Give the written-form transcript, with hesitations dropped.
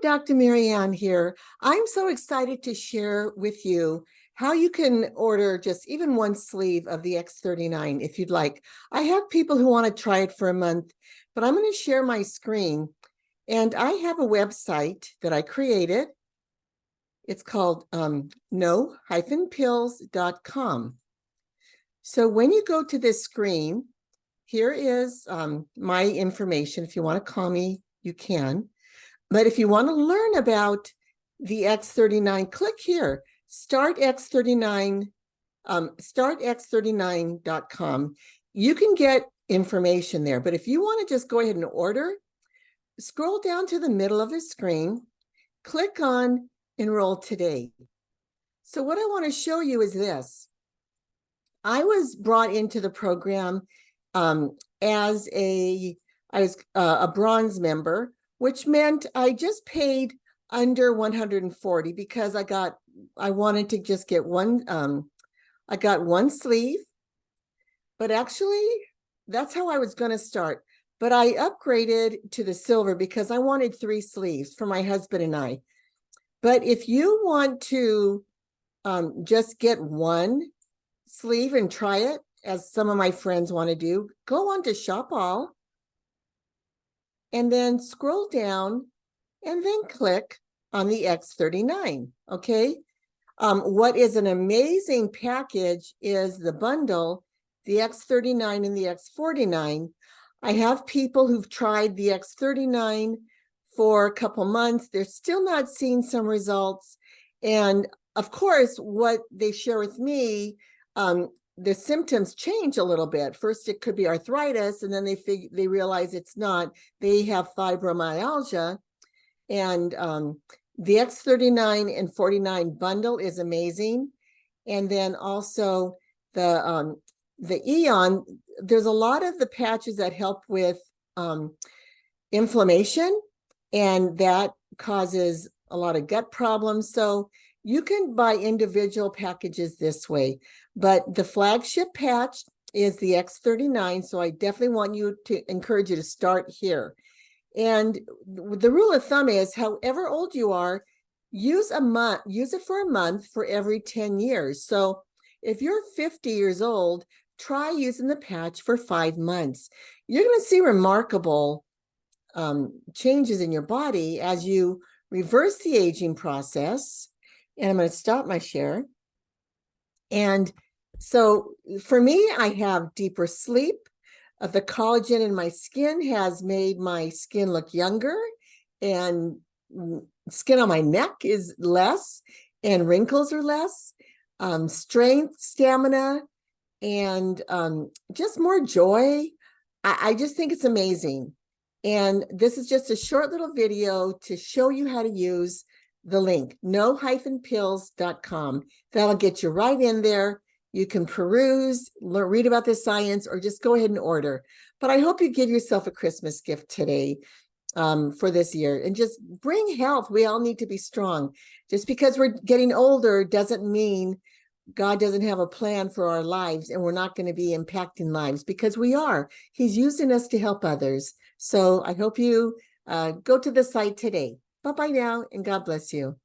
Dr. Marianne here. I'm so excited to share with you how you can order just even one sleeve of the X39 if you'd like. I have people who want to try it for a month, but I'm going to share my screen. And I have a website that I created. It's called no-pills.com. So when you go to this screen, here is my information. If you want to call me, you can. But if you want to learn about the X39, click here, startx39.com. You can get information there. But if you want to just go ahead and order, scroll down to the middle of the screen, click on Enroll Today. So what I want to show you is this. I was brought into the program as I was a bronze member, which meant I just paid under 140 because I wanted to just get one, I got one sleeve, but actually that's how I was going to start. But I upgraded to the silver because I wanted 3 sleeves for my husband and I. But if you want to just get one sleeve and try it, as some of my friends want to do, go on to Shop All and then scroll down and then click on the X39, okay? What is an amazing package is the bundle, the X39 and the X49. I have people who've tried the X39 for a couple months. They're still not seeing some results. And of course, what they share with me, the symptoms change a little bit. First, it could be arthritis, and then they realize it's not. They have fibromyalgia, and the X39 and 49 bundle is amazing. And then also the Eon. There's a lot of the patches that help with inflammation, and that causes a lot of gut problems. So you can buy individual packages this way, but the flagship patch is the X39. So I definitely want you to encourage you to start here. And the rule of thumb is, however old you are, use it for a month for every 10 years. So if you're 50 years old, try using the patch for 5 months. You're going to see remarkable changes in your body as you reverse the aging process. And I'm going to stop my share. And so for me, I have deeper sleep. The collagen in my skin has made my skin look younger, and skin on my neck is less, and wrinkles are less. Strength, stamina, and just more joy. I just think it's amazing. And this is just a short little video to show you how to use the link, no-pills.com. That'll get you right in there. You can peruse, read about the science, or just go ahead and order. But I hope you give yourself a Christmas gift today for this year, and just bring health. We all need to be strong. Just because we're getting older doesn't mean God doesn't have a plan for our lives, and we're not going to be impacting lives, because we are. He's using us to help others. So I hope you go to the site today. Bye-bye now, and God bless you.